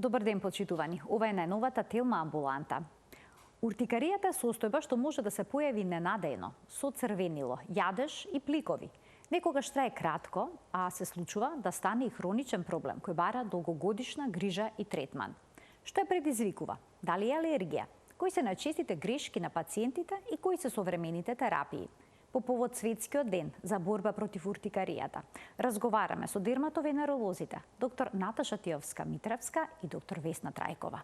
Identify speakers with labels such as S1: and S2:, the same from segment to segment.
S1: Добар ден, почитувани. Ова е најновата Телма амбуланта. Уртикаријата е состојба што може да се појави ненадејно, со црвенило, јадеж и пликови. Некогаш трае кратко, а се случува да стане и хроничен проблем кој бара долгогодишна грижа и третман. Што ја предизвикува? Дали е алергија? Кои се најчестите грешки на пациентите и кои се современите терапии? По повод Светскиот ден за борба против уртикаријата, разговараме со дерматовенеролозите, доктор Наташа Тиовска-Митревска и доктор Весна Трајкова.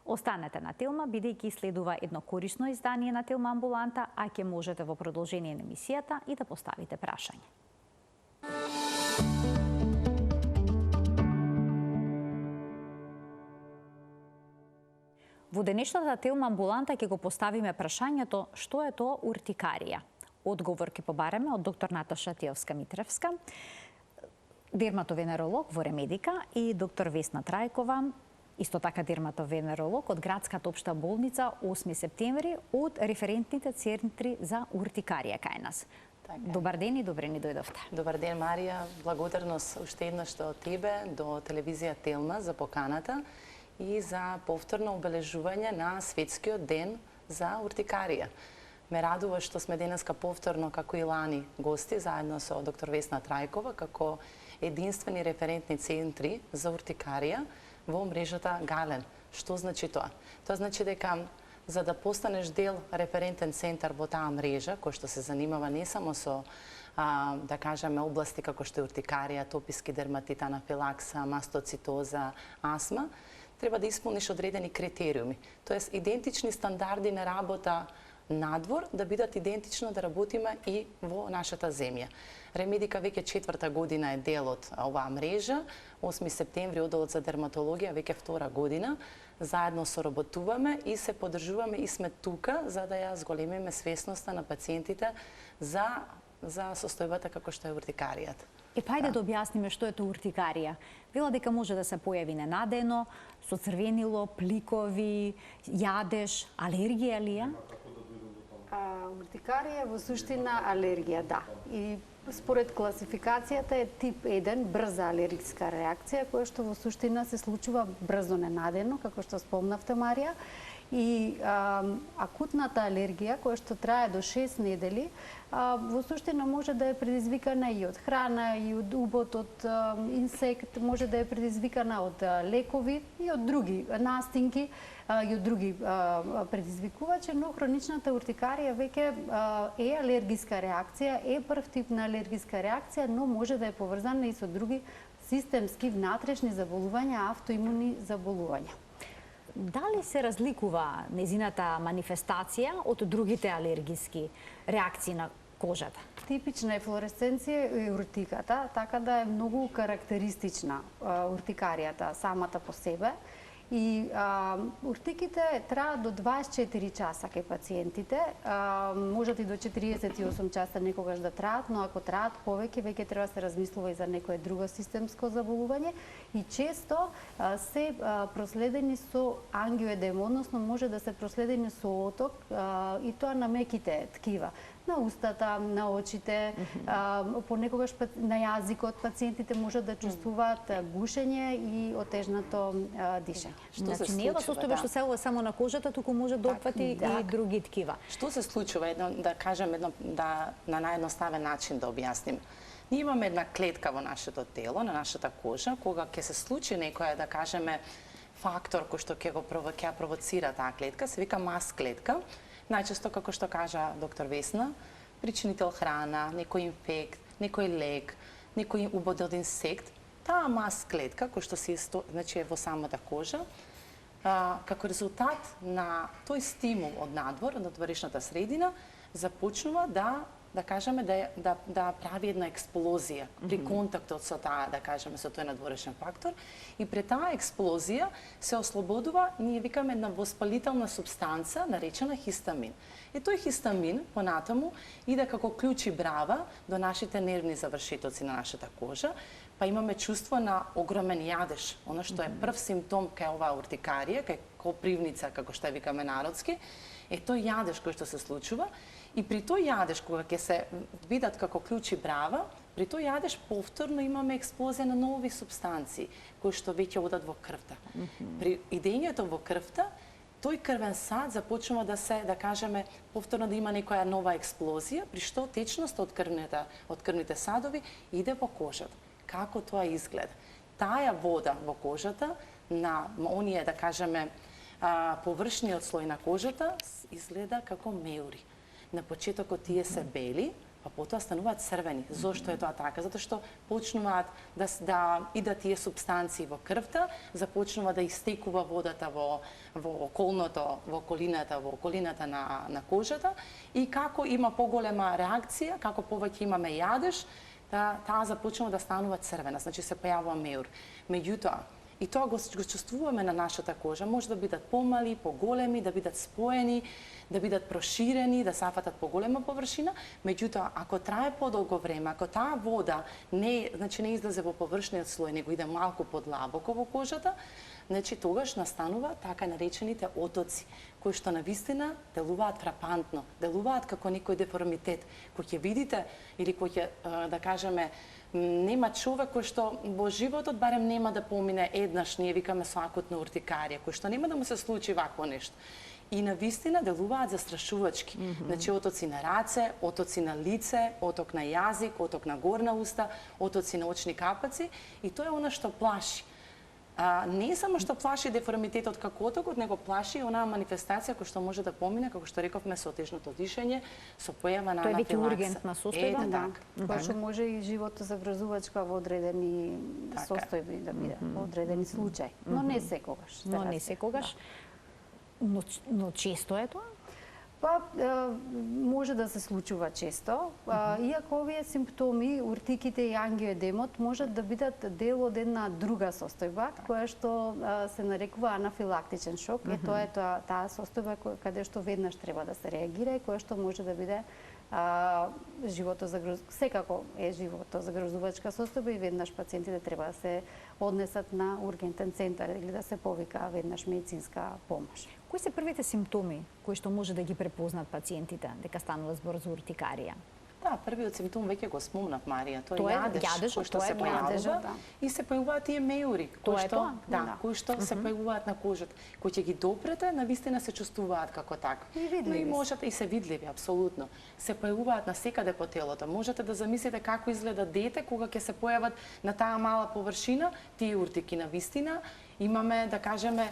S1: Останете на Телма, бидејќи следува едно корисно издание на Телма амбуланта, а ќе можете во продолжение на емисијата и да поставите прашање. Во денешната Телма амбуланта ќе го поставиме прашањето што е тоа уртикарија. Одговор ќе побареме од доктор Наташа Тиовска-Митревска, дерматовенеролог во Ремедика, и доктор Весна Трајкова, исто така дерматовенеролог од Градската општа болница 8 септември од референтните центри за уртикарија кај нас. Добар ден и добре ни дојдовте.
S2: Добар ден, Марија. Благодарност уште еднаш од тебе до телевизија Телма за поканата и за повторно обележување на Светскиот ден за уртикарија. Ме радува што сме денеска повторно, како и лани, гости, заедно со доктор Весна Трајкова, како единствени референтни центри за уртикарија во мрежата Гален. Што значи тоа? Тоа значи дека за да постанеш дел референтен центар во таа мрежа, кој што се занимава не само со да кажеме области како што е уртикарија, тописки дерматит, анафилакса, мастоцитоза, астма, треба да исполниш одредени критериуми. Тоест идентични стандарди на работа надвор да бидат идентично да работиме и во нашата земја. Ремедика веќе 4-та година е дел од оваа мрежа. 8 септември одделот за дерматологија веќе 2-та година. Заедно соработуваме и се поддржуваме и сме тука за да ја зголемиме свесноста на пациентите за состојбата како што е уртикаријата.
S1: И пајде да објасниме што е тоа уртикарија. Вела дека може да се појави ненадејно, со црвенило, пликови, јадеж, алергија ли е?
S3: Уртикарија во суштина алергија, да. И според класификацијата е тип 1 брза алергиска реакција, која што во суштина се случува брзо ненадено, како што спомнавте, Марија. И акутната алергија, која што трае до 6 недели, во суштина може да е предизвикана и од храна, и од убот, од инсект, може да е предизвикана од лекови и од други настинки и од други предизвикувачи, но хроничната уртикарија веќе е алергиска реакција, е прв тип на алергиска реакција, но може да е поврзана и со други системски внатрешни заболувања, автоимуни заболувања.
S1: Дали се разликува незината манифестација од другите алергиски реакции на кожата?
S3: Типична е флуоресценција и уртиката, така да е многу карактеристична уртикаријата самата по себе. И уртиките траат до 24 часа кај пациентите, можат и до 48 часа некогаш да траат, но ако траат повеќе, веќе треба да се размислува и за некое друго системско заболување и често се проследени со ангиоедема, односно може да се проследени со оток и тоа на меките ткива, на устата, на очите, понекогаш на јазикот пациентите можат да чувствуваат гушење и отежнато дишење.
S1: Значи не е во состојба што се само на кожата, туку може да опфати и други ткива.
S2: Што се случува, да кажем, на наједноставен начин да објасним. Ние имаме една клетка во нашето тело, на нашата кожа, кога ќе се случи некоја, да кажеме, фактор кој што ќе провоцира таа клетка, се вика маст клетка. Најчесто, како што кажа доктор Весна, причинител храна, некој инфект, некој лек, некој убод од инсект, таа маст клетка, кој што се значи во самата кожа, како резултат на тој стимул од надвор, од надворешната средина, започнува да кажеме да прави една експлозија при контактот со таа, да кажеме, со тој надворешен фактор, и пред таа експлозија се ослободува, ние викаме, една воспалителна субстанца наречена хистамин. И тој хистамин понатаму иде како клучи брава до нашите нервни завршетоци на нашата кожа, па имаме чувство на огромен јадеж, оно што е прв симптом кај оваа уртикарија, кај копривница, како што викаме народски, е тој јадеж кој што се случува. И при тој јадеж, кога ќе се видат како клучи брава, При тој јадеж повторно имаме експлозија на нови супстанции кои што веќе одат во крвта. При идењето во крвта, тој крвен сад започнува да се, да кажеме, повторно да има некоја нова експлозија, при што течност од крвните садови иде во кожата. Како тоа изгледа? Таа вода во кожата, на оние, да кажеме, површниот слој на кожата, изгледа како меури. На почетокот тие се бели, па потоа стануваат црвени. Зошто е тоа така? Затоа што почнуваат да идат тие супстанции во крвта, започнува да истекува водата во околината на кожата и како има поголема реакција, како повеќе имаме јадеж, таа започнува да станува црвена, значи се појавува меур. Меѓутоа, и тоа го чувствуваме на нашата кожа, може да бидат помали, поголеми, да бидат споени, да бидат проширени, да сафатат поголема површина, меѓутоа, ако трае подолго време, ако таа вода не излезе во површниот слој, него иде малку подлабоко во кожата, значи тогаш настанува така наречените отоци, кои што навистина делуваат фрапантно, делуваат како некој деформитет, кој ќе видите или кој ќе, да кажеме, нема човек кој што во животот барем нема да помине еднаш, ние викаме со акутна уртикарија, кој што нема да му се случи вакво нешто. И навистина делуваат застрашувачки. Значи отоци на раце, отоци на лице, оток на јазик, оток на горна уста, отоци на очни капаци и тоа е она што плаши. Не само што плаши деформитетот како отокот, него плаши и онаа манифестација која што може да помине, како што рековме, со тежното дишење, со појава на анафилакса.
S1: Тоа е веќе ургентна состојба,
S3: која што може и животозагрозувачка во одредени состојби да биде, во одредени случаи, но не секогаш.
S1: Но не секогаш. Но често е тоа?
S3: Па, може да се случува често, иако овие симптоми, уртиките и ангиоедемот, можат да бидат дел од една друга состојба, која што се нарекува анафилактичен шок. Тоа е таа состојба каде што веднаш треба да се реагира и која што може да биде секако е животозагрозувачка состојба и веднаш пациентите треба да се однесат на ургентен центар или да се повика веднаш медицинска помош.
S1: Кои се првите симптоми кои што може да ги препознат пациентите дека станува збор за уртикарија?
S2: Да, првиот симптом веќе го спомнав, Марија,
S1: тоа е јадеж,
S2: кој што се појавува и се појавуваат тие меури, кои што се појавуваат на кожата, кои ќе ги допрете, навистина се чувствуваат како такви. И можете и се видливи, апсолутно. Се појавуваат насекаде по телото. Можете да замислите како изгледа дете кога ќе се појават на таа мала површина тие уртики. Навистина имаме, да кажеме,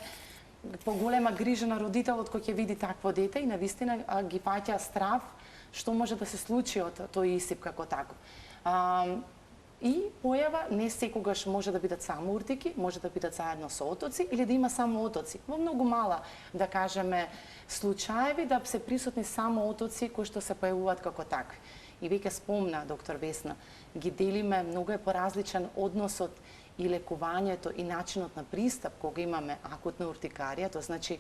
S2: поголема грижа на родителот кој ќе види такво дете и навистина ги паќа страв што може да се случи од тој исип како тако. И појава не секогаш може да бидат само уртики, може да бидат заедно со отоци или да има само отоци. Во многу мала, да кажеме, случаеви да се присутни само отоци кои што се појавуваат како такви. И веќе спомна доктор Весна, ги делиме, многу е поразличен односот и лекувањето и начинот на пристап кога имаме акутна уртикарија, тоа значи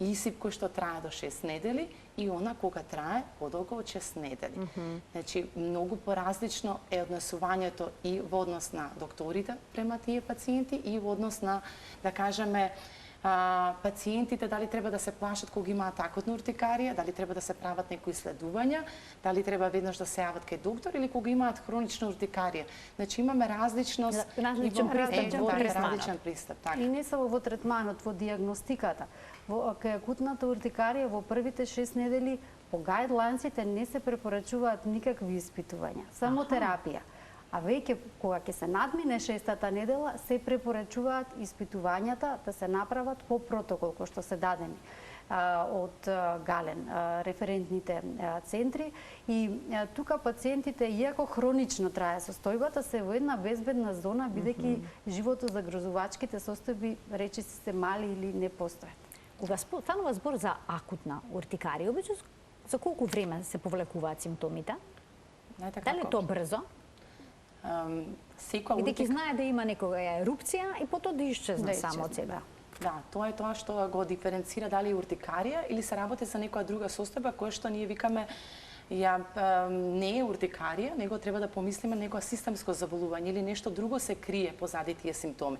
S2: исип кој што трае до 6 недели и она кога трае подолго од 6 недели. Значи, многу поразлично е однесувањето и во однос на докторите према тие пациенти и во однос на, да кажеме, пациентите дали треба да се плашат кога имаат акутна уртикарија, дали треба да се прават некои исследувања, дали треба веднаш да се јават кај доктор или кога имаат хронична уртикарија. Значи имаме различност различен пристап.
S3: И не само во третманот, во дијагностиката. Кај акутната уртикарија во првите 6 недели по гајдлайнсите не се препорачуваат никакви испитувања, само терапија. А веќе кога ќе се надмине 6-та недела, се препорачуваат испитувањата да се направат по протокол кој што се дадени од Гален, референтните центри. И тука пациентите, иако хронично трае состојбата, се во една безбедна зона, бидејќи животозагрозувачките состојби речиси се мали или не постојат.
S1: Кога станува збор за акутна уртикарија, обично за колку време се повлекуваат симптомите? Дали е тоа брзо? Бидејќи знае да има некоја ерупција и потоа да исчезне само од себе.
S2: Да, тоа е тоа што го диференцира дали е уртикарија или се работи за некоја друга состојба која што ние викаме не е уртикарија, него треба да помислиме некоја системско заболување или нешто друго се крие позади тие симптоми.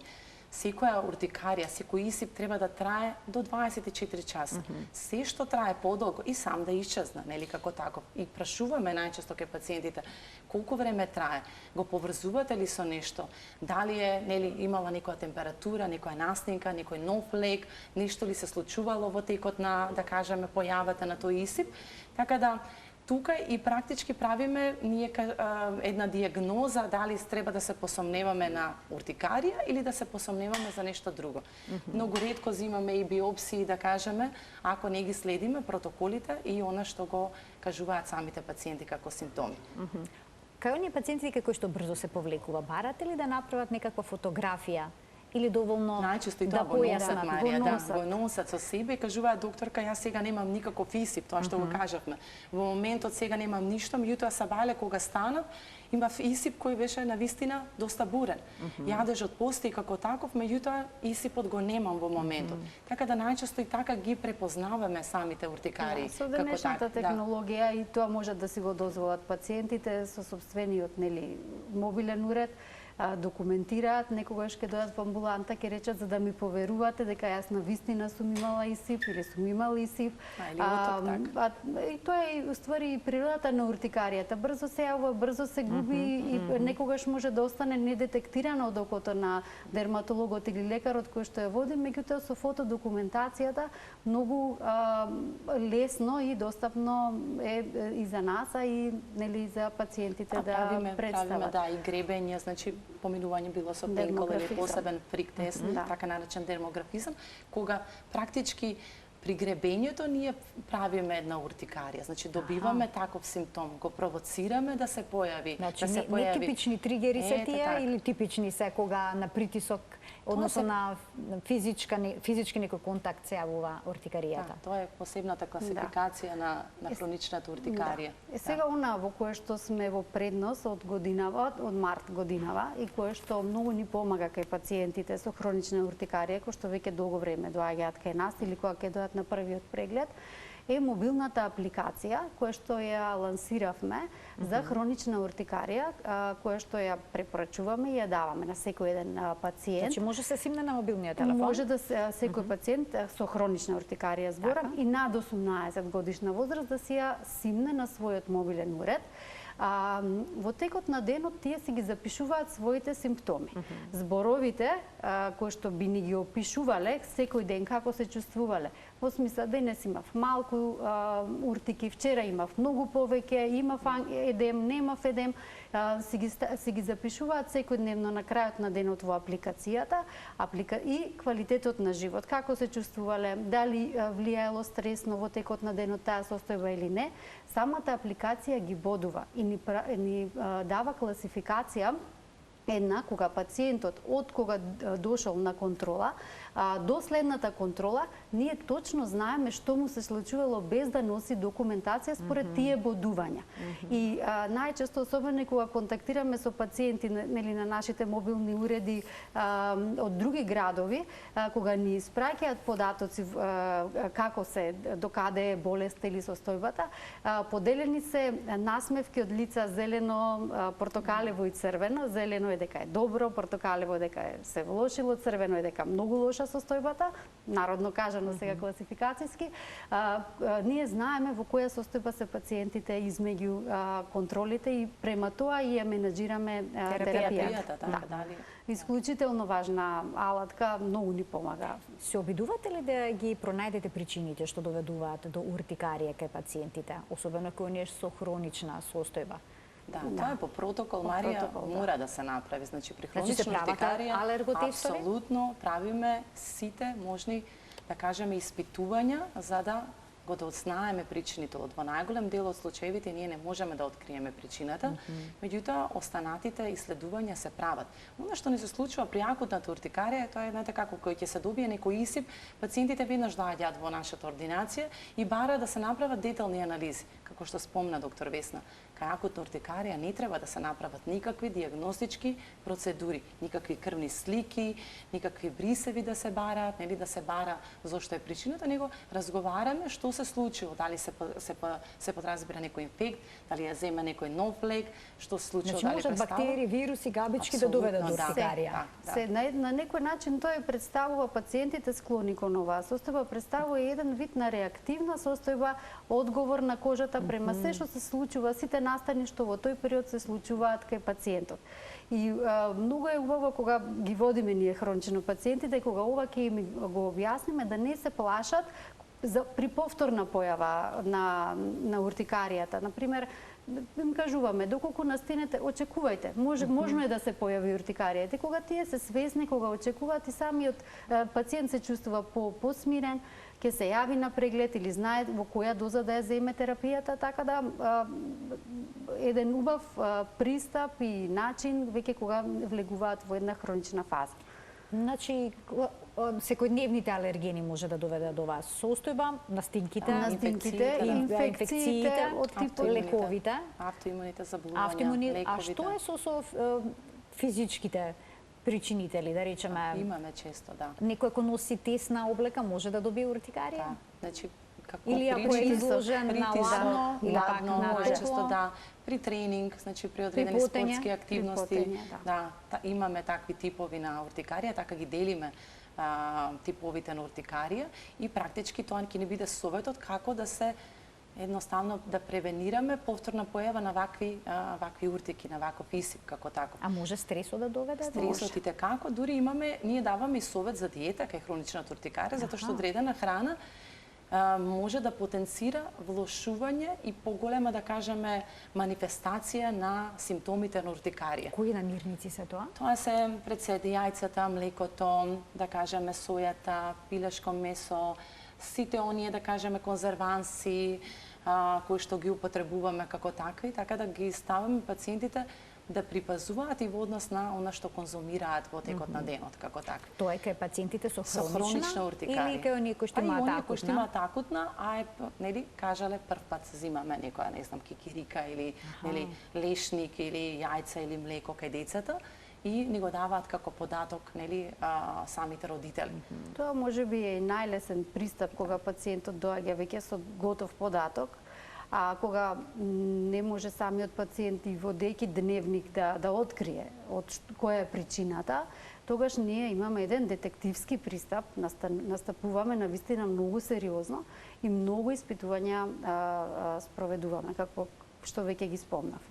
S2: секоја уртикарија, секој исип треба да трае до 24 часа. Се што трае подолго и сам да исчезна, нели како таков. И прашуваме најчесто кај пациентите колку време трае, го поврзувате ли со нешто, дали е нели имала некоја температура, некоја настинка, некој нов лек, нешто ли се случувало во текот на, да кажеме, појавата на тој исип. Така да тука и практички правиме ние една дијагноза дали треба да се посомневаме на уртикарија или да се посомневаме за нешто друго. Многу ретко имаме и биопсии, да кажеме, ако не ги следиме протоколите и она што го кажуваат самите пациенти како симптоми.
S1: Кај оние пациенти кои што брзо се повлекува, барате ли да направат некаква фотографија или доволно
S2: најчесто и
S1: да
S2: тоа го носат,
S1: појаснат,
S2: Марија, го носат со себе и кажуваат докторка, јас сега немам никаков исип, тоа што го кажавме. Во моментот сега немам ништо, меѓутоа сабајле кога станав, имав исип кој беше навистина доста бурен. Јадежот постои како таков, меѓутоа исипот го немам во моментот. Така да најчесто и така ги препознаваме самите уртикари.
S3: Со денешната технологија и тоа може да си го дозволат пациентите со сопствениот нели мобилен уред, документираат, некогаш ќе дојдат во амбуланта, ќе речат за да ми поверувате дека јас навистина сум имала исип или сум имал исип. И тоа е уствари и природата на уртикаријата. Брзо се јавува, брзо се губи и некогаш може да остане недетектирано од окото на дерматологот или лекарот кој што ја води, меѓутоа со фотодокументацијата многу лесно и достапно е и за нас, а и нели за пациентите да представат.
S2: Да, и гребење, значи поминување било со пенкол или посебен фрик тест, така наречен дермографизам, кога практички при гребењето ние правиме една уртикарија, значи добиваме таков симптом, го провоцираме да се појави,
S1: значи,
S2: да се појави.
S1: Не типични тригери се тие или типични се кога на притисок, односно на физички некој контакт се јавува уртикаријата.
S2: Тоа е посебната класификација на хроничната уртикарија.
S3: Сега она во кое што сме во предност од годинава, од март годинава и кое што многу ни помага кај пациентите со хронична уртикарија, кои што веќе долго време доаѓаат кај нас или кога ќе доаѓаат на првиот преглед, е мобилната апликација која што ја лансиравме за хронична уртикарија, која што ја препорачуваме и ја даваме на секој еден пациент.
S1: Значи може се симне на мобилниот телефон?
S3: Може да секој пациент со хронична уртикарија зборам и над 18 годишна возраст да си ја симне на својот мобилен уред. Во текот на денот тие си ги запишуваат своите симптоми. Зборовите кои што би ни ги опишувале секој ден како се чувствувале. Во смисла денес имав малку уртики, вчера имав многу повеќе, имав едем, немав едем, си ги запишуваат секојдневно на крајот на денот во апликацијата и квалитетот на живот, како се чувствувале, дали влијаело стресно во текот на денот таа состојба или не. Самата апликација ги бодува и ни дава класификација една кога пациентот од кога дошол на контрола до следната контрола, ние точно знаеме што му се случувало без да носи документација според тие бодувања. И најчесто, особено кога контактираме со пациенти нели на нашите мобилни уреди од други градови, кога ни испраќаат податоци како се, докаде е болест или состојбата, поделени се насмевки од лица зелено, портокалево и црвено. Зелено е дека е добро, портокалево е дека се влошило, црвено е дека многу лоша состојбата, народно кажано сега класификацијски. Ние знаеме во која состојба се пациентите измеѓу контролите и према тоа и ја менаџираме терапијата. Исклучително важна алатка, многу ни помага.
S1: Се обидувате ли да ги пронајдете причините што доведуваат до уртикарија кај пациентите, особено кои оние со хронична состојба?
S2: Да, тоа е по протокол, Марија, мора да се направи. Значи, при хронична уртикарија, апсолутно правиме сите можни, да кажеме, испитувања, за да го дознаеме причините. Во најголем дел од случаевите ние не можеме да откриеме причината, меѓутоа останатите исследувања се прават. Она што ни се случува при акутната уртикарија, тоа е знаете како кој ќе се добие некој исип, пациентите веднаш доаѓаат во нашата ординација и бара да се направат детални анализи, како што спомна доктор Весна. Кај акутна уртикарија не треба да се направат никакви дијагностички процедури, никакви крвни слики, никакви брисеви да се бараат, нели да се бара зошто е причината, него разговараме што се случило, дали се подразбира некој инфект, дали ја зема некој нов лек, што се случило,
S1: значи,
S2: дали
S1: можат
S2: представува.
S1: бактерии, вируси, габички да доведат до уртикарија.
S3: На некој начин тој представува пациентите склони кон оваа состојба, представува еден вид на реактивна состојба, одговор на кожата према се што се случува, сите настани што во тој период се случуваат кај пациентот. И многу е убаво кога ги водиме ние хронично пациентите, кога ова ќе им го објасниме да не се плашат при повторна појава на уртикаријата. Например, им кажуваме, доколку настинете, очекувајте, можно е да се појави уртикаријата. Кога тие се свесни, кога очекуваат и самиот пациент се чувствува посмирен, ќе се јави на преглед или знае во која доза да ја земе терапијата, така да еден убав пристап и начин веќе кога влегуваат во една хронична фаза.
S1: Значи, секојдневните алергени може да доведат до оваа состојба, настинките, инфекциите, од типот лековите,
S2: автоимуните заболувања, лековите.
S1: А што е со физичките причинители, да речеме?
S2: Имаме често, да.
S1: Некој кој носи тесна облека може да добие уртикарија?
S2: Да, значи
S1: или ако е изложен на ладно, или пак на
S2: често да, при тренинг, значи при одредени спортски активности, да, имаме такви типови на уртикарија, така ги делиме типовите на уртикарија и практички тоа ќе ни биде советот како да се едноставно да превенираме повторна појава на вакви уртики, на ваков исип како таков.
S1: А може стресот да доведе?
S2: Стресот и како, дури имаме, ние даваме и совет за диета кај хроничната уртикарија, затоа што одредена храна може да потенцира влошување и поголема, да кажеме, манифестација на симптомите на уртикарија.
S1: Кои намирници се тоа?
S2: Тоа се пред се јајцата, млекото, да кажеме сојата, пилешко месо, сите оние, да кажеме, конзерванси кои што ги употребуваме како такви, така да ги ставаме пациентите да припазуваат и во однос на она што конзумираат во текот на денот, како така.
S1: Тоа е кај пациентите со
S2: хронична уртикарија.
S1: Или кај оние кои што имаат акутна?
S2: Кои што имаат акутна, а нели кажале прв пат зимаме некоја, не знам, кикирика или лешник или јајца или млеко кај децата и ни го даваат како податок, нели, самите родители.
S3: Тоа можеби е и најлесен пристап кога пациентот доаѓа веќе со готов податок. А кога не може самиот пациент и водејќи дневник да открие од која е причината, тогаш ние имаме еден детективски пристап, настапуваме на вистина многу сериозно и многу испитувања спроведуваме, како што веќе ги спомнав.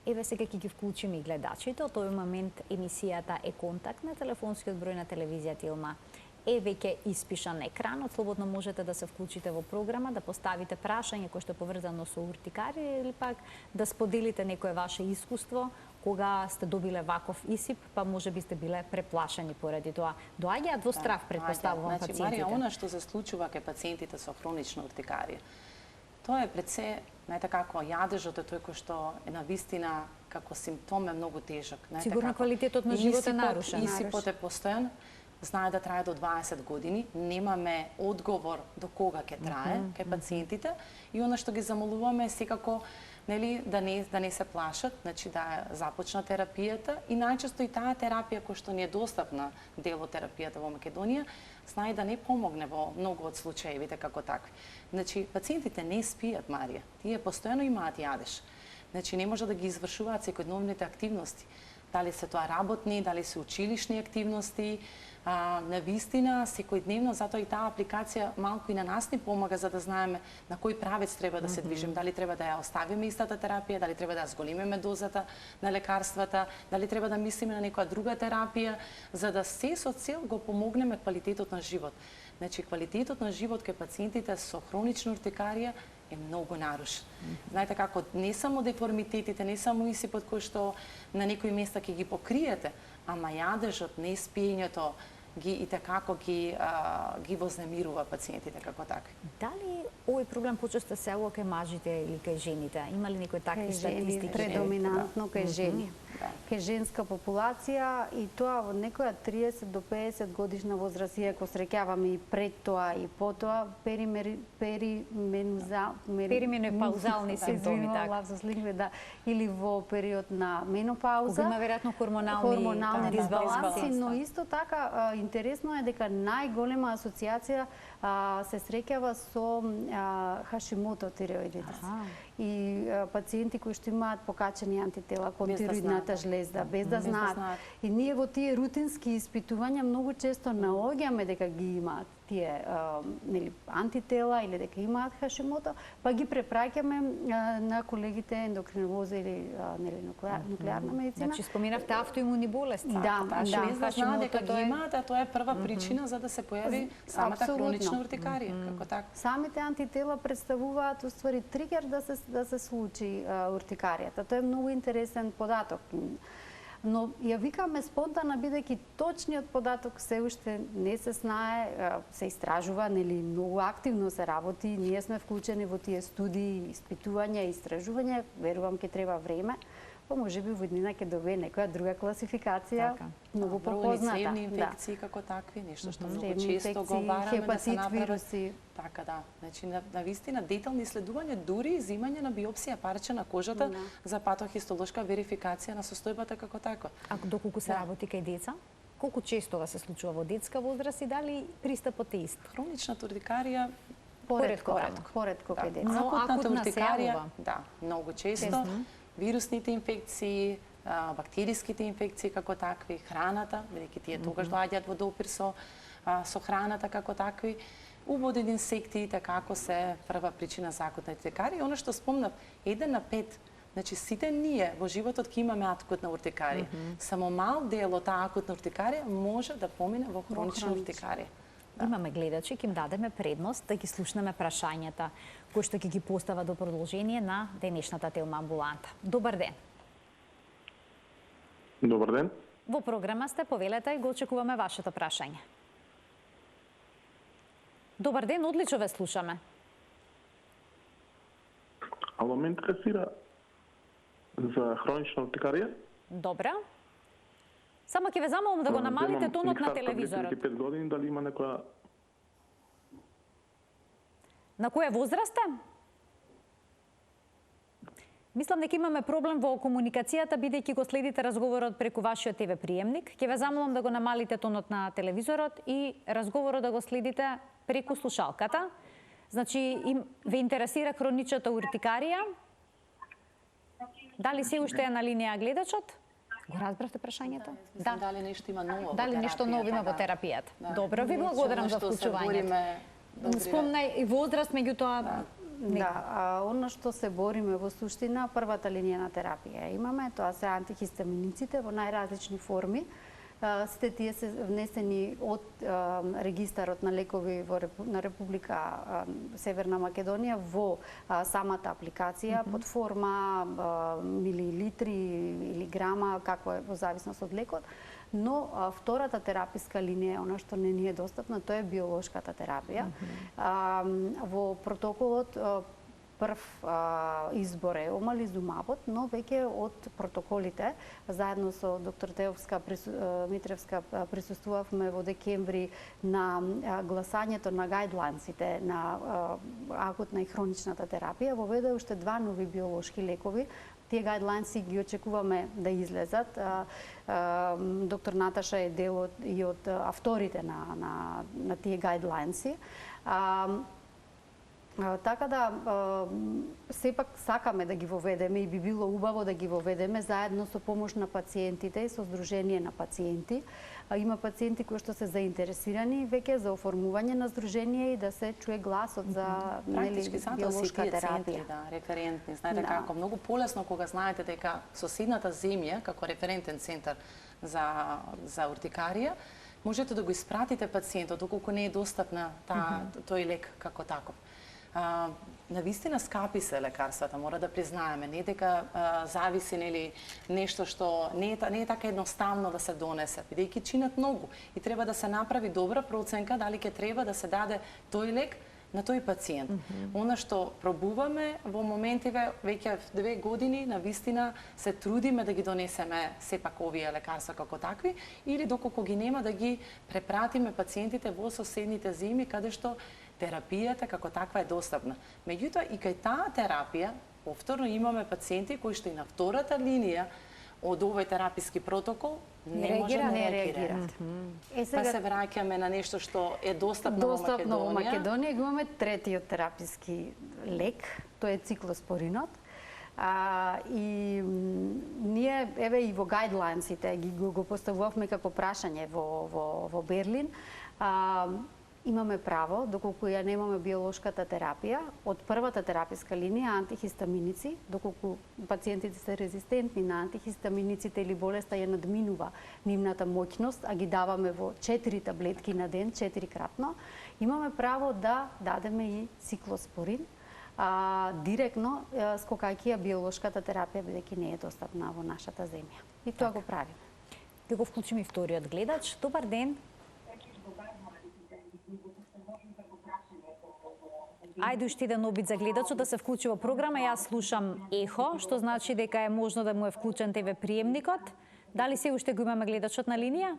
S1: Еве сега ќе ги вклучиме и гледачите. Од овој момент емисијата е контакт на телефонскиот број на телевизија Тилма е веќе испишан на екранот. Слободно можете да се вклучите во програма, да поставите прашање кој што е поврзано со уртикарија или пак да споделите некое ваше искуство кога сте добиле ваков исип, па може би сте биле преплашени поради тоа. Доаѓаат во страв, предпоставувам,
S2: пациентите. Значи, Марија, она што се случува кај пациентите со хронична уртикарија, тоа е пред се, знаете како, јадежот е тој кој што е на вистина како симптом е многу тежок.
S1: Сигурно квалитетот на живот е нарушен.
S2: Исипот е постојан, знае да трае до 20 години, немаме одговор до кога ќе трае кај пациентите и она што ги замолуваме е секако, нели, да не се плашат, значи да започна терапијата и најчесто и таа терапија која што ни е достапна, дел од терапијата во Македонија, знае да не помогне во многу од случаевите како такви. Значи пациентите не спијат, Марија, тие постојано имаат јадеж. Значи не може да ги извршуваат секојдневните активности. Дали се тоа работни, дали се училишни активности, на вистина секојдневно, затоа и таа апликација малку и на нас ни помага за да знаеме на кој правец треба да се движим, дали треба да ја оставиме истата терапија, дали треба да ја зголемиме дозата на лекарствата, дали треба да мислиме на некоја друга терапија, за да се со цел го помогнеме квалитетот на живот. Значи квалитетот на живот кај пациентите со хронична уртикарија е многу нарушен. Знаете како, не само деформитетите, не само исипот кој што на некои места ќе ги покриете, ама јадежот, неспиењето и така ги вознемирува пациентите како такви.
S1: Дали овој проблем почесто се кај мажите или кај жените? Има ли некои такви статистики?
S3: Предоминантно кај жени. ке женска популација и тоа во некоја 30 до 50 годишна возраст, иако среќаваме и пред тоа и по тоа,
S1: перименопаузални симптоми,
S3: така. Или во период на менопауза.
S1: Кога има веројатно хормонални
S3: дисбаланси, но исто така интересно е дека најголема асоциација се среќава со Хашимото тиреоидитис. И пациенти кои што имаат покачени антитела кон тиреоидната жлезда, без да знаат. И ние во тие рутински испитувања многу често наоѓаме дека ги имаат тие антитела или дека имаат Хашимото, па ги препраќаме на колегите ендокринолози или нуклеарна медицина.
S1: Значи споминавте автоимуни болести.
S2: Жлезда знаат дека ги имаат, а тоа е прва причина за да се појави самата хронична уртикарија, како така.
S3: Самите антитела представуваат уствари тригер да се случи уртикаријата. Тоа е многу интересен податок. Но ја викаме спонтана, бидејќи точниот податок се уште не се знае, се истражува, нели многу активно се работи, ние сме вклучени во тие студии, испитувања, истражувања, верувам ке треба време, па можеби во иднина ќе добие некоја друга класификација, многу попозната.
S2: Цевни инфекции како такви, нешто што многу често го бараме да се направи. Така да, значи на вистина детални исследувања, дури изимање на биопсија парче на кожата за патохистолошка верификација на состојбата како таква.
S1: А доколку се работи кај деца? Колку често се случува во детска возраст и дали пристапот е ист?
S2: Хроничната уртикарија
S3: поретко кај деца.
S2: Но акутната уртикарија, многу често. Вирусните инфекции, бактериските инфекции како такви, храната, бидејќи тие тогаш доаѓаат во допир со храната како такви, убодени инсектиите како се прва причина за акутна уртикарија. Оно што спомнав, 1 на 5, значи сите ние во животот ќе имаме акутна уртикарија. Само мал дел од таа акутна уртикарија може да помине во хронична уртикарија.
S1: Имаме гледачи, ќе им дадеме предност да ги слушнеме прашањата кои што ќе ги постава до продолжение на денешната Телма амбуланта. Добар ден.
S4: Добар ден.
S1: Во програма сте, повелете и го очекуваме вашето прашање. Добар ден, одлично ве слушаме.
S4: Ало, ме интересира за хронична уртикарија.
S1: Добре. Само ќе ве замолам да го намалите тонот на телевизорот.
S4: 35 години, дали има некоја...
S1: На која возраст е? Мислам дека имаме проблем во комуникацијата, бидејќи го следите разговорот преку вашиот ТВ приемник. Ќе ве замолам да го намалите тонот на телевизорот и разговорот да го следите преку слушалката. Значи, ве интересира хроничната уртикарија? Дали се уште е на линија гледачот? Го разбравте прашањето?
S2: Дали нешто има ново во терапијата?
S1: Дали нешто ново има во терапијата? Добро, ви благодарам за вклучувањето. Спомнај и возраст, меѓутоа...
S3: Оно што се бориме во суштина, првата линија на терапија имаме, тоа се антихистаминиците во најразлични форми. Сите тие се внесени од регистарот на лекови на Република Северна Македонија во самата апликација под форма милилитри или грама, какво е во зависност од лекот. Но втората тераписка линија, оно што не ни е достапно, тоа е биолошката терапија. Во протоколот прв избор е омализумабот, но веќе од протоколите, заедно со доктор Митревска присуствувавме во декември на гласањето на гајдлайнсите на акутна и хроничната терапија, воведе уште 2 нови биолошки лекови. Тие гајдлайнси ги очекуваме да излезат. Доктор Наташа е дел и од авторите на тие гајдлайнси. Така да, сепак сакаме да ги воведеме и би било убаво да ги воведеме заедно со помош на пациентите и со Сдружение на пациенти. Има пациенти кои што се заинтересирани веќе за оформување на здружение и да се чуе гласот за биолошка терапија.
S2: Референтни. Знаете како, многу полесно кога знаете дека соседната земја, како референтен центар за уртикарија, можете да го испратите пациентот, доколку не е достапна тој лек како таков. Навистина скапи се лекарствата, мора да признаеме, не дека зависи нели нешто што не е така едноставно да се донесе, бидејќи чинат многу и треба да се направи добра проценка дали ќе треба да се даде тој лек на тој пациент. Она што пробуваме во моментиве веќе 2 години на вистина се трудиме да ги донесеме сепак овие лекарства како такви или доколку ги нема да ги препратиме пациентите во соседните земји каде што терапијата како таква е достапна. Меѓутоа и кај таа терапија повторно имаме пациенти кои што и на втората линија од овој тераписки протокол не може да реагираат. Па се враќаме на нешто што е достапно во Македонија.
S3: Македонија имаме третиот тераписки лек, тој е циклоспоринот. И ние еве и во гајдлайнсите го поставувавме како прашање во Берлин. Имаме право, доколку ја немаме биолошката терапија, од првата тераписка линија антихистаминици, доколку пациентите се резистентни на антихистаминиците или болеста ја надминува нивната моќност, а ги даваме во 4 таблетки на ден, 4-кратно, имаме право да дадеме и циклоспорин, директно скокајќи ја биолошката терапија, бидејќи не е достапна во нашата земја. И тоа го правиме.
S1: Ќе го вклучиме и вториот гледач. Добар ден. Ајде уште еден обид за гледачот да се вклучи во програма. Јас слушам ехо, што значи дека е можно да му е вклучен ТВ приемникот. Дали се уште го имаме гледачот на линија?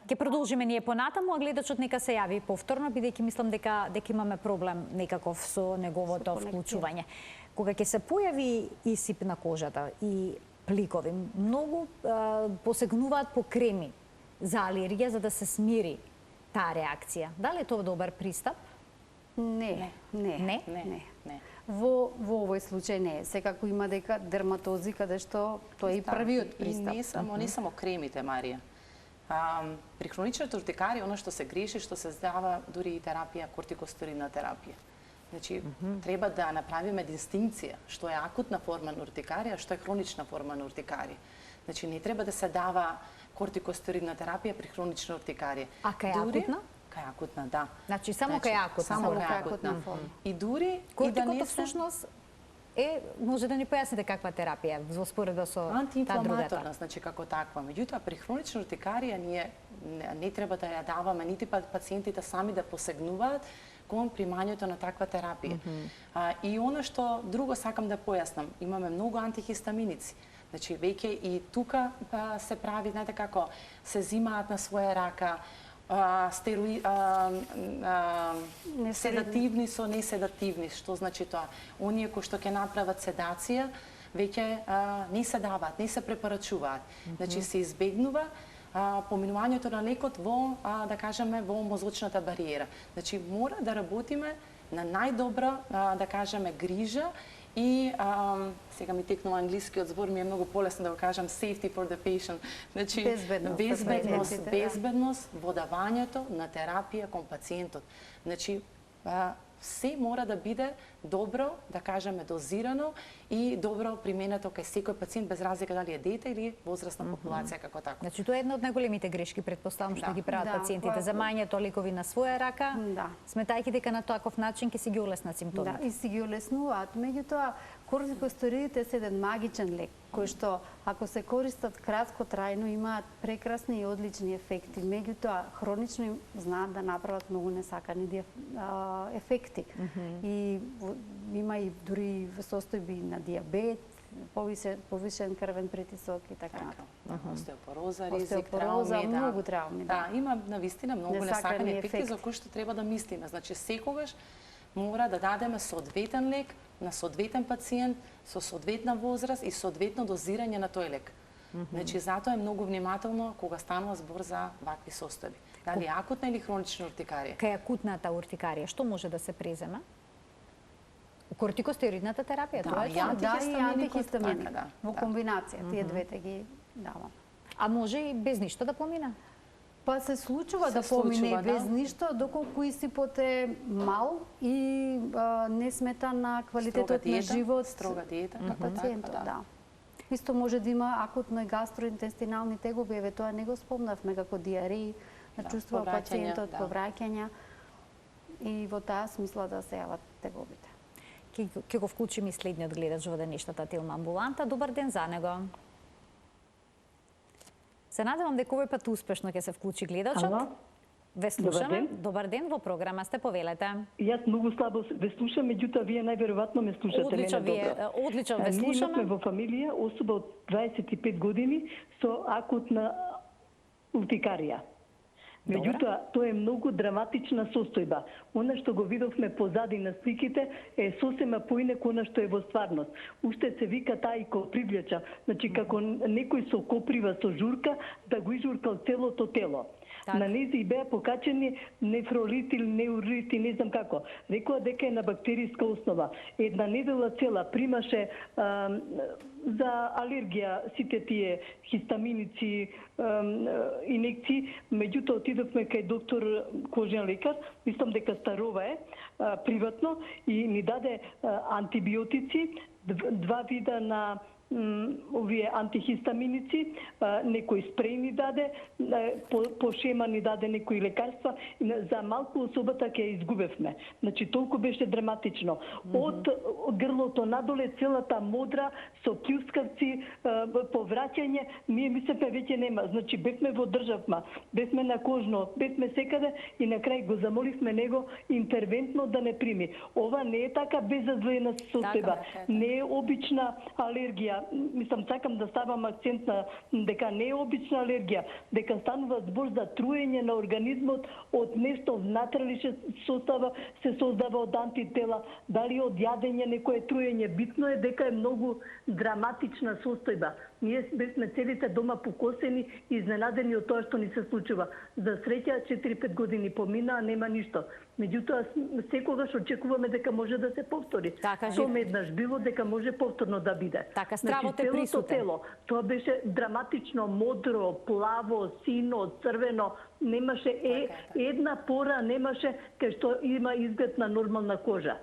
S1: Ќе продолжиме ние понатаму, а гледачот нека се јави повторно, бидејќи мислам дека имаме проблем некаков со неговото вклучување. Кога ќе се појави исип на кожата и пликови, многу посегнуваат по креми за алергија за да се смири таа реакција. Дали е тоа добар пристап?
S3: Не. Во овој случај не е. Секако има дека дерматози каде што тоа е и првиот пристап.
S2: И не само кремите, Марија. При хроничната уртикарија, оно што се греши, што се здава дури и терапија, кортикостероидна терапија. Значи, треба да направиме дистинкција, што е акутна форма на уртикарија, што е хронична форма на уртикарија. Значи, не треба да се дава кортикостероидна терапија при хронична уртикарија.
S1: А кај акутна?
S2: Кај акутна, да.
S1: Значи, само кај акутна.
S2: Само кај акутна. И дури
S1: кортикото всушност може да ни појасните каква терапија во споредба со таа другата?
S2: Антиинфламаторна, значи како таква. Меѓутоа, при хронична уртикарија ние не треба да ја даваме, нити пациентите сами да посегнуваат кон примањето на таква терапија. И она што друго сакам да појаснам, имаме многу антихистаминици. Значи, веќе и тука се прави, знаете како, се зимаат на своја рака, седативни со неседативни. Што значи тоа? Оние кои што ќе направат седација, веќе не се даваат, не се препорачуваат. Значи, се избегнува поминувањето на лекот во, да кажеме, во мозочната бариера. Значи, мора да работиме на најдобра, да кажеме, грижа и сега ми текнува англискиот збор, ми е многу полесно да го кажам safety for the patient. Значи, безбедност во давањето на терапија кон пациентот. Значи, се мора да биде добро, да кажеме, дозирано и добро применето кај секој пациент, без разлика дали е дете или возрастна популација како таква.
S1: Значи, тоа е една од најголемите грешки, претпоставам, што ги прават пациентите, замањето лекови на своја рака, сметајќи дека на таков начин ќе си ги олеснат симптомите.
S3: Да, и си ги олеснуваат. Меѓутоа, кортикостероидите се еден магичен лек, кој што, ако се користат кратко трајно, имаат прекрасни и одлични ефекти. Меѓутоа, хронично им знаат да направат многу несакани ефекти. И има и дури состојби на диабет, повишен крвен притисок и така натаму.
S2: Остеопороза, ризик, травми,
S3: многу травми.
S2: Да, има навистина многу несакани ефекти за кои што треба да мислиме. Значи, секогаш мора да дадеме соодветен лек на соодветен пациент со соодветна возраст и соодветно дозирање на тој лек. Значи, затоа е многу внимателно кога станува збор за вакви состојби. Дали акутна или хронична уртикарија?
S1: Кај акутната уртикарија, што може да се преземе? Кортикостероидната терапија, тоа е
S3: и антихистаминик. Во комбинација, тие двете ги давам.
S1: А може и без ништо да помине?
S3: Па се случува да помине без ништо, доколку исипот е мал и не смета на квалитетот на живот.
S2: Строга диета,
S3: на пациентот, да. Исто може да има акутно и гастроинтестинални тегоби, еве тоа не го спомнавме, како диареи, чувствува пациентот, повраќања и во таа смисла да се јават тегобите.
S1: Ќе го вклучиме и следниот гледач во денешната Телма амбуланта. Добар ден за него. Се надевам дека овој пат успешно ќе се вклучи гледачот.
S5: Ало?
S1: Ве слушаме.
S5: Добар ден.
S1: Добар ден, во програма сте, повелете.
S5: Јас многу слабо ве слушам, меѓутоа вие најверојатно ме слушате
S1: Одлично,
S5: мене добро.
S1: одлично ве
S5: Ние
S1: слушаме.
S5: имавме во фамилија особа од 25 години со акутна уртикарија. Меѓутоа, тоа е многу драматична состојба. Она што го видовме позади на сликите е сосема поинеко она што е во стварност. Уште се вика тај ко привлеча, значи како некој со коприва, со журка, да го изжуркал целото тело. На нејзи беа покачени нефролит или неурит, не знам како. Рекоа дека е на бактериска основа. Една недела цела примаше за алергија сите тие хистаминици, инекции, меѓутоа отидовме кај доктор кожен лекар, мислам дека Старова е, приватно, и ни даде антибиотици, два вида на овие антихистаминици, некој спреј ни даде, по шема ни даде некои лекарства, за малку особата ќе ја изгубевме. Значи толку беше драматично. Од грлото надоле целата модра со плюскавци, повраќање, ние мислевме веќе нема. Значи бевме во државма, бевме на кожно, бевме секаде и на крај го замоливме него интервентно да не прими. Ова не е така безазвоена состојба, не е обична алергија. Мислам, сакам да ставам акцент на дека не е обична алергија, дека станува збор за труење на организмот од нешто внатрешен состава, се создава од антитела, дали од јадење некое труење. Битно е дека е многу драматична состојба. Ние бевме целите дома покосени и изненадени од тоа што ни се случува. За среќа 4-5 години поминаа, нема ништо. Меѓутоа секогаш очекуваме дека може да се повтори. Тоа еднаш било дека може повторно да биде.
S1: Така, стравот е присутен.
S5: Тело, тоа беше драматично, модро, плаво, сино, црвено, немаше една пора, немаше кај што има изглед на нормална кожа.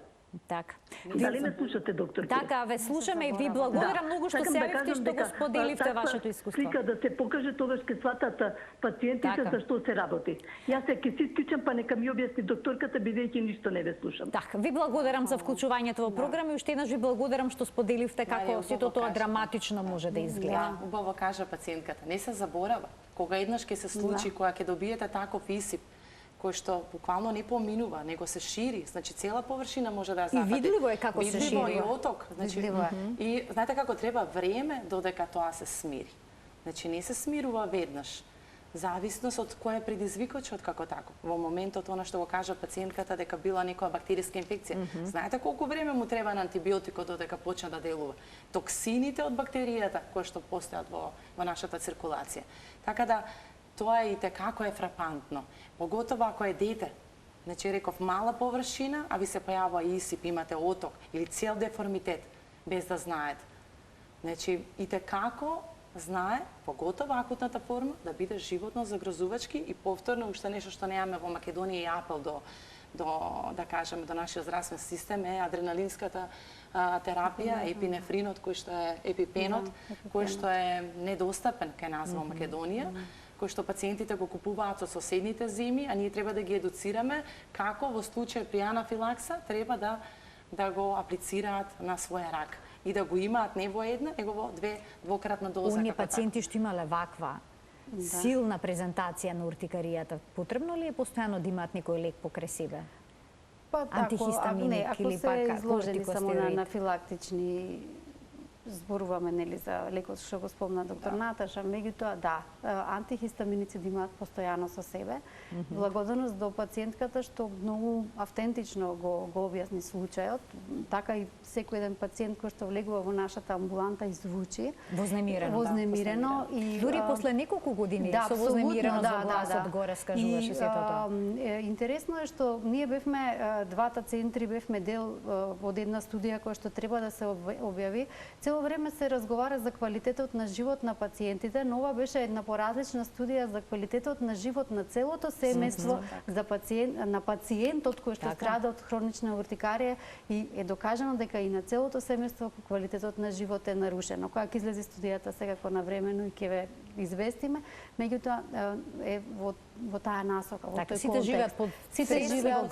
S1: Така.
S5: Дали ме слушате, доктор?
S1: Така, ве слушаме и ви благодарам многу што се јавивте и што го споделивте вашето искуство.
S5: Слика да се покаже, тогаш ќе сватат пациентите за што се работи. Јас се ќе се исклучам, па нека ми објасни докторката, бидејќи ништо не ве слушам.
S1: Така, ви благодарам за вклучувањето во програма и уште еднаш ви благодарам што споделивте како сето тоа драматично може да изгледа.
S2: Убаво кажа пациентката, не се заборава. Кога еднаш ќе се случи, кога ќе добиете таков исип, кој што буквално не поминува, него се шири, значи цела површина може да ја зафати.
S1: И видливо е како се шири.
S2: Видливо и оток, значи и знаете како треба време додека тоа се смири. Значи не се смирува веднаш. Зависност од кој е предизвикачот како тако. Во моментот она што го кажа пациентката дека била некоја бактериска инфекција, знаете колку време му треба на антибиотикот додека почне да делува? Токсините од бактеријата кои што постојат во нашата циркулација. Така да тоа и како е фрапантно. Поготово ако е дете, значи реков мала површина, а ви се појавува исип, имате оток или цел деформитет, без да знаете. Значи и како знае, поготово акутната форма, да биде животно загрозувачки и повторно уште нешто што немаме во Македонија и апел до да кажеме до нашиот здравствен систем е адреналинската терапија, епинефринот кој што е епипенот, кој што е недостапен кај нас во Македонија, кој што пациентите го купуваат со соседните земји, а ние треба да ги едуцираме како во случај при анафилакса треба да го аплицираат на своја рак и да го имаат не во една, него во двократна доза.
S1: Оние пациенти што имале ваква силна презентација на уртикаријата, потребно ли е постојано да имаат некој лек покрај себе? Антихистаминик или пак
S3: ако се изложени само на анафилактични, зборуваме нели за лекот што го спомна доктор Наташа, меѓутоа да, антихистаминици да имаат постојано со себе. Благодарност до пациентката што многу автентично го објасни случајот, така и секој еден пациент кој што влегува во нашата амбуланта и звучи вознемирено и
S1: дури после неколку години со вознемирено за гласот го раскажуваше сето тоа.
S3: Интересно е што ние бевме двата центри бевме дел од една студија која што треба да се објави. Цело време се разговара за квалитетот на живот на пациентите, но ова беше една поразлична студија за квалитетот на живот на целото семејство на пациентот кој што страда од хронична уртикарија и е докажано дека и на целото семејство квалитетот на живот е нарушено. Кога ќе излезе студијата секако навремено и ќе ве известиме, меѓутоа е во таа насока, во тој
S1: сите живеат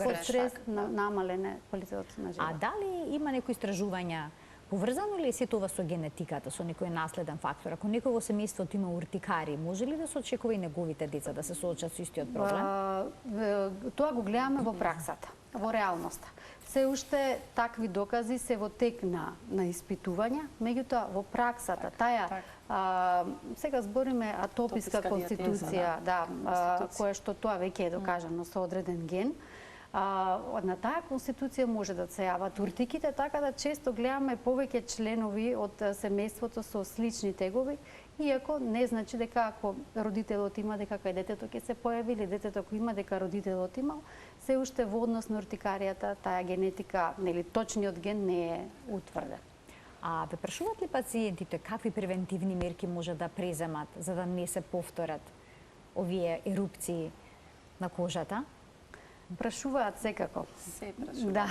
S1: под
S3: стрес, намален квалитетот на живот.
S1: А дали има некои истражувања Поврзано ли е сето ова со генетиката, со некој наследен фактор? Ако некој во семејството има уртикари, може ли да се очекува и неговите деца да се соочат со истиот проблем?
S3: Тоа го гледаме во праксата, во реалноста. Се уште такви докази се во тек на испитувања, меѓутоа во праксата сега збориме атописка конституција, кое што тоа веќе е докажано со одреден ген. На таа конституција може да се јават уртиките, така да често гледаме повеќе членови од семејството со слични тегови, иако не значи дека ако родителот има дека кај детето ќе се појави или детето ако има дека родителот имал, се уште во однос на уртикаријата таа генетика, нели точниот ген не е утврден.
S1: А ве прашуваат ли пациентите какви превентивни мерки може да преземат за да не се повторат овие ерупции на кожата?
S3: Прашуваат секако.
S2: Се прашуваат.
S3: Да,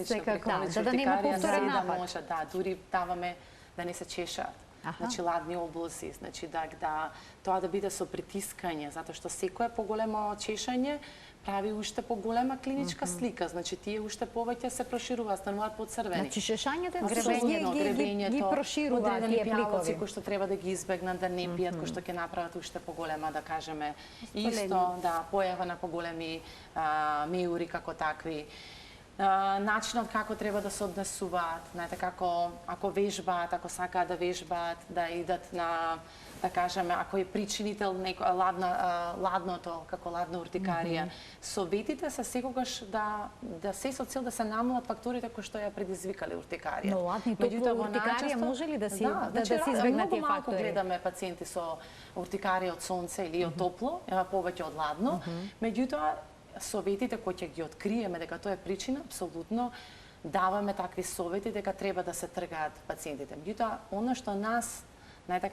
S3: секако.
S1: За да нема повторен напад.
S2: Да може, дури даваме да не се чешаат. Значи ладни облози, значи да тоа да биде со притискање, затоа што секое поголемо чешање прави уште поголема клиничка слика, значи тие уште повеќе се прошируваат, стануваат поцрвени.
S1: Значи шешањето
S2: гребењето,
S1: ги прошируваат тие пликови
S2: кои што треба да ги избегнат, да не пијат, кои што ќе направат уште поголема, да кажеме, исто, појава на поголеми меури како такви. Начинот како треба да се однесуваат, знаете, како ако вежбаат, ако сакаат да вежбаат, да идат на, да кажеме, ако е причинител ладното, како ладна уртикарија. Советите се секогаш да се со цел да се намалат факторите кои што ја предизвикале уртикарија.
S1: Но ладни топла уртикарија може ли да се избегнат тие фактори?
S2: Многу малку гледаме пациенти со уртикарија од сонце или од топло, повеќе од ладно, меѓутоа советите кои ќе ги откриеме дека тоа е причина, апсолутно даваме такви совети дека треба да се тргаат пациентите. Меѓутоа, она што нас,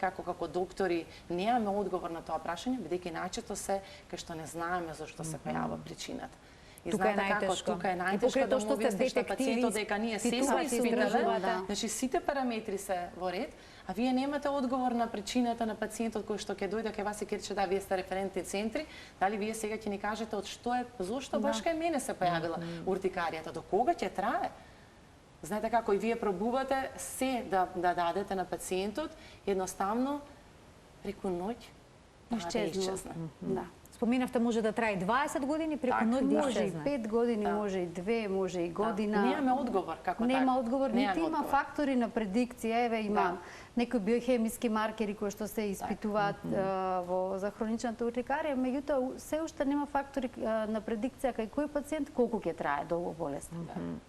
S2: како доктори, немаме одговор на тоа прашање, бидејќи најчесто се кај што не знаеме зашто се појавува причината. И
S1: тука е најтешко.
S2: Тука е најтешко да му објасниш на пациентот дека ние се сме испитале, значи сите параметри се во ред, а вие немате одговор на причината на пациентот кој што ќе дојде кај вас и ќе рече вие сте референтни центри, дали вие сега ќе ни кажете од што е, зошто баш кај мене се појавила уртикаријата, до кога ќе трае? Знаете како и вие пробувате се да дадете на пациентот, едноставно преку ноќ исчезна.
S1: Споминавте може да трае 20 години, преку ноќ да
S3: може и
S1: исчезне.
S3: 5 години, може и 2, може и година.
S2: Немаме одговор како така.
S3: Нема одговор, нити има фактори на предикција. Еве има некои биохемиски маркери кои што се испитуваат за хроничната уртикарија, меѓутоа се уште нема фактори на предикција кај кој пациент колку ќе трае долго болест.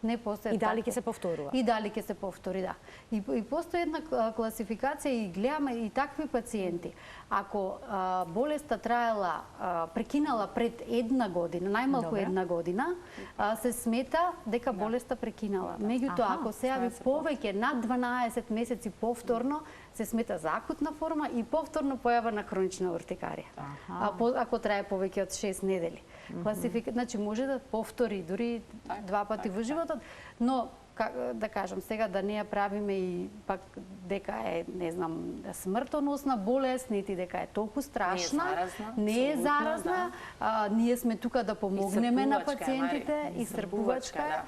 S3: Не постои.
S1: И дали ќе се повторува?
S3: И дали ќе се повтори, да. И постои една класификација и гледаме и такви пациенти. Ако болеста траела, прекинала пред една година, најмалку една година, се смета дека болеста прекинала. Меѓутоа, ако се јави повеќе над 12 месеци повторно, се смета за акутна форма и повторно појава на хронична уртикарија. Ако трае повеќе од 6 недели. Значи може да повтори дури 2 пати во животот, но да кажам сега да не ја правиме и пак дека е, не знам, смртоносна болест, нити дека е толку страшна, не е заразна, ние сме тука да помогнеме на пациентите, исцрпувачка.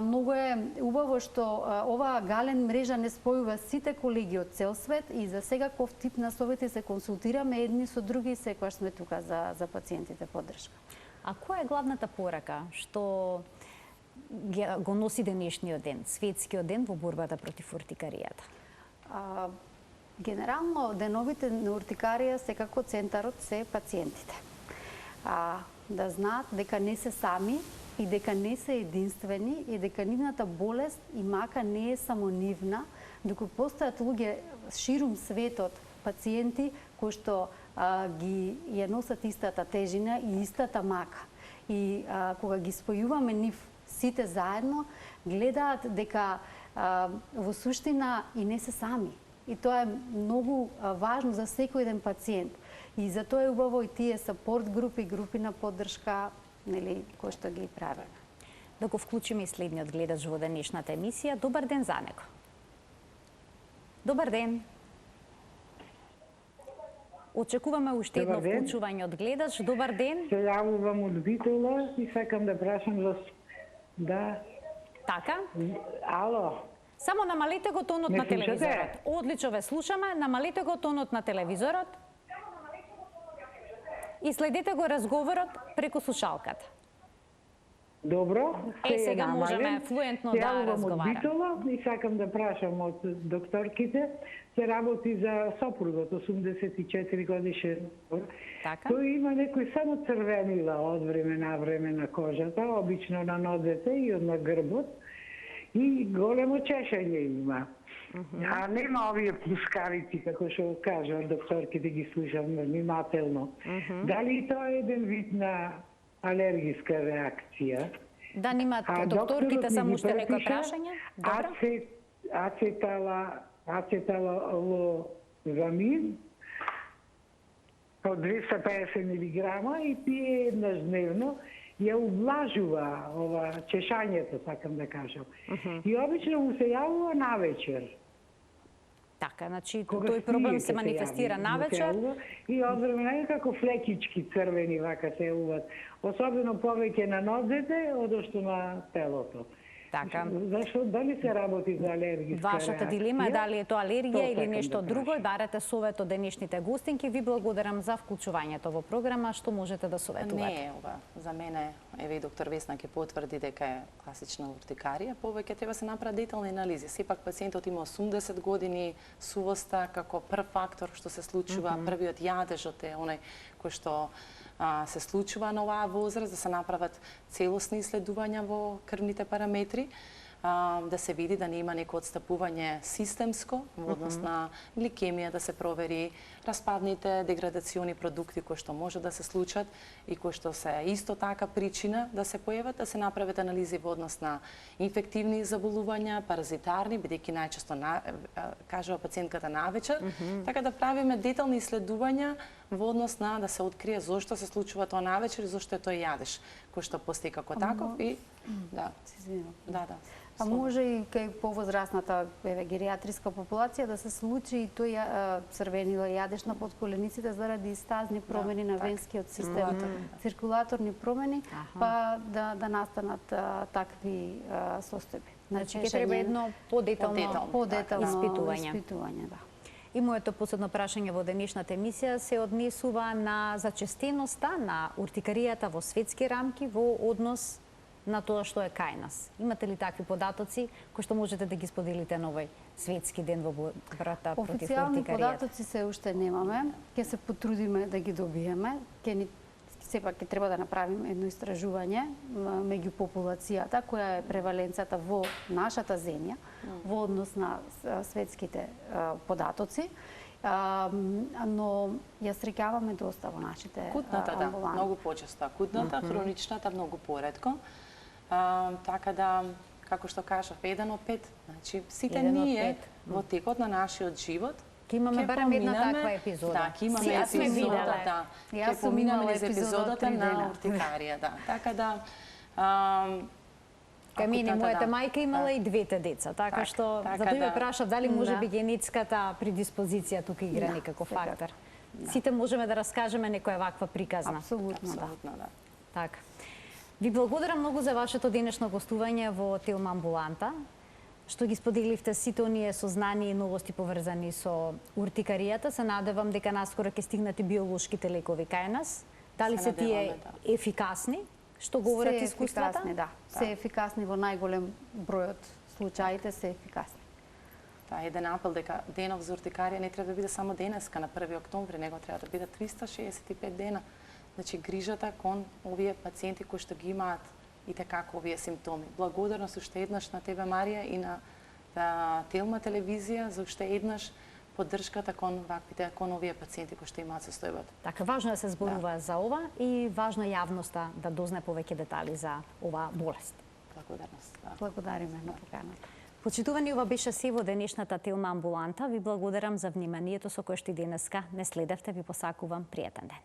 S3: Многу е убаво што оваа гален мрежа не спојува сите колеги од цел свет и за секаков тип на совети се консултираме едни со други, секогаш сме тука за пациентите поддршка.
S1: А која е главната порака што го носи денешниот ден, светскиот ден во борбата против уртикаријата?
S3: Генерално, деновите на уртикарија секако центарот се пациентите. Да знаат дека не се сами и дека не се единствени и дека нивната болест и мака не е само нивна, доку постојат луѓе ширум светот, пациенти кои што ги ја носат истата тежина и истата мака. И кога ги спојуваме нив сите заедно, гледаат дека во суштина и не се сами. И тоа е многу важно за секој еден пациент. И затоа е убаво и тие сапорт групи, групи на поддршка, нели, кои што ги правиме.
S1: Да го вклучиме и следниот гледач во денешната емисија. Добар ден за него. Добар ден. Очекуваме уште едно вклучување од гледач. Добар ден.
S6: Се јавувам од Битола и сакам да прашам за... Да.
S1: Така?
S6: Ало.
S1: Само намалете го тонот
S6: Не
S1: на
S6: слушате?
S1: телевизорот. Одлично ве слушаме, намалете го тонот на телевизорот и следете го разговорот преку слушалката.
S6: Добро,
S1: сега
S6: намален.
S1: можеме флуентно да
S6: Се јавувам
S1: разговараме.
S6: од Битола и сакам да прашам од докторките. Се работи за сопругот, 84 годишен.
S1: Така.
S6: Тој има некои само црвенила од време на време на кожата, обично на нозете и на грбот. И големо чешање има. А нема овие плускавици, како што кажа докторките, ги слушам внимателно. Дали тоа е еден вид на алергиска реакција?
S1: Да немат докторките само уште некои прашања? Добро.
S6: Ацеталозамин од 250 мг и пие еднаш дневно, ја увлажува ова чешањето, сакам да кажам. И обично му се јавува навечер.
S1: Така, значи
S6: Кога
S1: тој проблем
S6: спие
S1: се
S6: ќе
S1: манифестира
S6: јави,
S1: навечер.
S6: му се јавува и од време некако флекички црвени вака се јавуваат. Особено повеќе на нозете, одошто на телото.
S1: Така.
S6: Зашто дали се работи за алергиска
S1: Вашата
S6: реакција?
S1: дилема е дали е тоа алергија
S6: Тоа
S1: или
S6: сакам
S1: нешто
S6: да
S1: друго и
S6: прашам.
S1: барате совет од денешните гостинки. Ви благодарам за вклучувањето во програма. Што можете да советувате?
S2: Не, ова за мене, еве и доктор Весна ќе потврди дека е класична уртикарија, повеќе треба се направат детални анализи. Сепак пациентот има 80 години, сувоста како прв фактор што се случува, првиот јадежот е оној кој што се случува на оваа возраст, да се направат целосни исследувања во крвните параметри, да се види да не има некој отстапување системско во однос на гликемија, да се провери распадните деградациони продукти кои што може да се случат и кои што се исто така причина да се појават, да се направат анализи во однос на инфективни заболувања, паразитарни, бидејќи најчесто кажува пациентката навечер, така да правиме детални исследувања во однос на да се открие зошто се случува тоа навечер и зошто е тој јадеж кој што постои како таков и да. Да.
S3: А може и кај повозрасната гериатриска популација да се случи и тој црвенило јадеш на подколениците заради стазни промени на венскиот систем, циркулаторни промени, па да настанат такви состојби.
S1: Значи ќе треба едно подетално испитување.
S3: Да.
S1: И моето последно прашање во денешната емисија се однесува на зачестеноста на уртикаријата во светски рамки во однос на тоа што е кај нас. Имате ли такви податоци кои што можете да ги споделите на овој светски ден во борбата против
S3: Официјални
S1: уртикаријата?
S3: податоци се уште немаме. Ќе се потрудиме да ги добиеме. Сепак ќе треба да направиме едно истражување меѓу популацијата, која е преваленцијата во нашата земја во однос на светските податоци. Но ја среќаваме доста во нашите
S2: Кутната, да,
S3: амбуланти.
S2: многу почесто. Кутната, хроничната, многу поретко. Така да, како што кажав, 1 од 5. Значи, сите
S1: 1 од
S2: ние
S1: 5.
S2: во текот на нашиот живот
S1: Ќе имаме барем една
S2: поминаме-
S1: таква епизода.
S2: Да, ќе имаме
S1: Јас сме
S2: епизода,
S1: виделе.
S2: да.
S3: Јас
S2: Ќе
S3: сум
S2: поминаме
S3: имала
S2: низ
S3: епизода од
S2: епизодата
S3: 3
S2: на
S3: дена.
S2: уртикарија, да. Така да,
S1: Кај мене,
S2: кутната,
S1: мојата
S2: да.
S1: мајка имала и двете деца, така што
S2: така
S1: затоа
S2: да.
S1: ме прашав дали може
S3: Да.
S1: би генетската предиспозиција тука игра некаков
S3: секако.
S1: фактор. Сите можеме да раскажеме некоја ваква приказна.
S3: Апсолутно, да.
S2: апсолутно, да.
S1: Така. Ви благодарам многу за вашето денешно гостување во Телма амбуланта, што ги споделивте сите оние сознанија и новости поврзани со уртикаријата. Се надевам дека наскоро ќе стигнат и биолошките лекови кај нас. Дали
S2: Се
S1: се тие
S2: надеваме, да.
S1: ефикасни? Што говорат
S3: Се
S1: искуствата?
S3: ефикасни, да. Се ефикасни во најголем број од случаите, се ефикасни.
S2: Та еден апел дека денов за уртикарија не треба да биде само денеска на 1 октомври, него треба да биде 365 дена. Значи грижата кон овие пациенти кои што ги имаат и како овие симптоми. Благодарност уште еднаш на тебе, Марија, и на Телма телевизија за уште еднаш поддршката кон овие пациенти кои што имаат состојбата.
S1: Така, важно е да се зборува за ова и важно е јавноста да дознае повеќе детали за оваа болест.
S2: Благодарност. Да.
S3: Благодариме на поканата.
S1: Почитувани, ова беше се во денешната Телма амбуланта. Ви благодарам за вниманието со кое што и денеска не следевте. Ви посакувам пријатен ден.